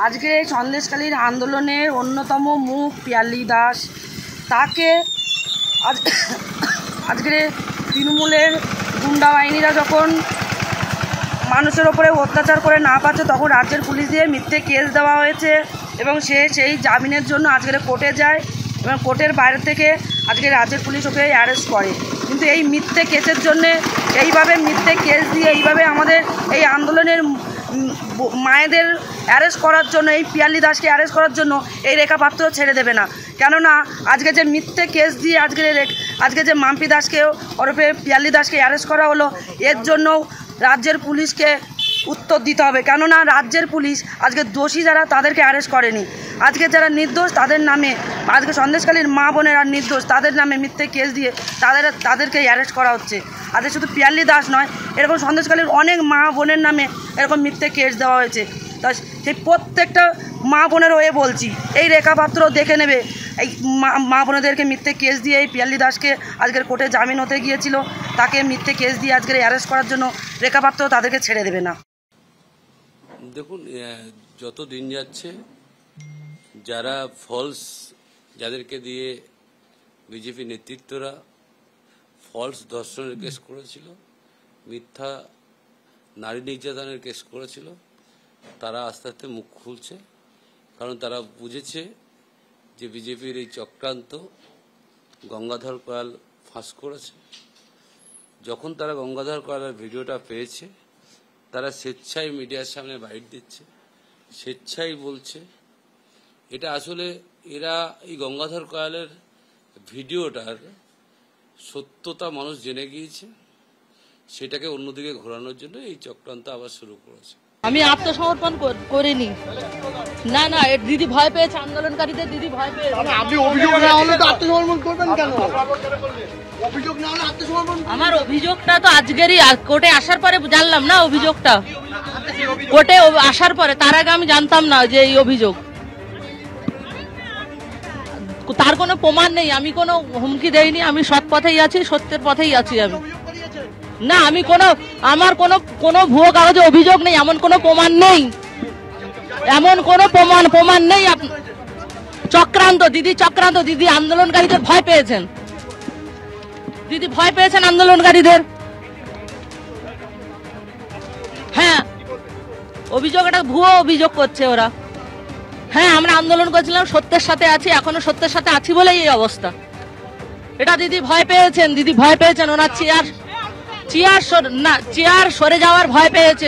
আজকে সন্দেশখালীর আন্দোলনের অন্যতম মুখ পিয়ালি দাস, তাকে আজকে তৃণমূলের গুন্ডা বাহিনীরা যখন মানুষের ওপরে অত্যাচার করে না পাচ্ছে, তখন রাজ্যের পুলিশ দিয়ে মিথ্যে কেস দেওয়া হয়েছে এবং সে সেই জামিনের জন্য আজকে কোর্টে যায় এবং কোর্টের বাইরে থেকে আজকে রাজ্যের পুলিশ ওকে অ্যারেস্ট করে। কিন্তু এই মিথ্যে কেসের জন্যে, এইভাবে মিথ্যে কেস দিয়ে এইভাবে আমাদের এই আন্দোলনের মায়েদের অ্যারেস্ট করার জন্য, এই পিয়ালি দাসকে অ্যারেস্ট করার জন্য এই রেখা পাত্র ছেড়ে দেবে না। কেননা আজকে যে মিথ্যে কেস দিয়ে আজকে যে মাম্পি দাসকে ওরফে পিয়ালি দাসকে অ্যারেস্ট করা হলো, এর জন্য রাজ্যের পুলিশকে উত্তর দিতে হবে। কেননা রাজ্যের পুলিশ আজকে দোষী যারা তাদেরকে অ্যারেস্ট করেনি, আজকে যারা নির্দোষ তাদের নামে, আজকে সন্দেশখালীর মা বোনেরা নির্দোষ তাদের নামে মিথ্যে কেস দিয়ে তাদেরকে অ্যারেস্ট করা হচ্ছে। আজকে শুধু পিয়ালি দাস নয়, এরকম সন্দেশখালীর অনেক মা বোনের নামে এরকম মিথ্যে কেস দেওয়া হয়েছে। তা সেই প্রত্যেকটা মা বোনের হয়ে বলছি, এই রেখাপাত্র দেখে নেবে এই মা বোনেদেরকে মিথ্যে কেস দিয়ে এই পিয়ালি দাসকে আজকের কোর্টে জামিন হতে গিয়েছিল, তাকে মিথ্যে কেস দিয়ে আজকের অ্যারেস্ট করার জন্য রেখাপাত্র তাদেরকে ছেড়ে দেবে না। দেখুন, যত দিন যাচ্ছে যারা যাদেরকে দিয়ে বিজেপি নেতৃত্বরা ফলস ধর্ষণের কেস করেছিল, মিথ্যা নারী নির্যাতনের কেস করেছিল, তারা আস্তে আস্তে মুখ খুলছে। কারণ তারা বুঝেছে যে বিজেপির এই চক্রান্ত গঙ্গাধর কয়াল ফাঁস করেছে। যখন তারা গঙ্গাধর কয়ালের ভিডিওটা পেয়েছে, তারা স্বেচ্ছায় মিডিয়ার সামনে বাইট দিচ্ছে, স্বেচ্ছায় বলছে। এটা আসলে এরা এই গঙ্গাধর কয়ালের ভিডিওটার সত্যতা মানুষ জেনে গিয়েছে, সেটাকে অন্যদিকে ঘোরানোর জন্য এই চক্রান্ত আবার শুরু করেছে। আমি আত্মসমর্পণ করিনি। না না, দিদি ভয় পেয়েছে, আন্দোলনকারীদের দিদি ভয় পেয়েছে। আপনি অভিযোগ না হলে তো আত্মসমর্পণ করবেন কেন? অভিযোগ না হলে আত্মসমর্পণ? আমার অভিযোগটা তো আজকেরই কোর্টে আসার পরে জানলাম না। অভিযোগটা কোর্টে আসার পরে, তার আগে আমি জানতাম না যে এই অভিযোগ। তার কোনো প্রমাণ নেই, আমি কোনো হুমকি দেইনি, আমি সৎ পথেই আছি, সত্যের পথেই আছি আমি। না, আমি আমার কোনো ভুয়ো কাগজে অভিযোগ নেই, এমন কোনো প্রমাণ নেই, এমন কোনো প্রমাণ নেই। চক্রান্ত, দিদি আন্দোলনকারীদের ভয় পেয়েছেন, দিদি ভয় পেয়েছেন আন্দোলনকারীদের। হ্যাঁ, অভিযোগ, এটা ভুয়ো অভিযোগ করছে ওরা। হ্যাঁ, আমরা আন্দোলন করেছিলাম, সত্যের সাথে আছি, এখনো সত্যের সাথে আছি বলেই এই অবস্থা। এটা দিদি ভয় পেয়েছেন, ওনার চেয়ার সরে যাওয়ার ভয় পেয়েছে।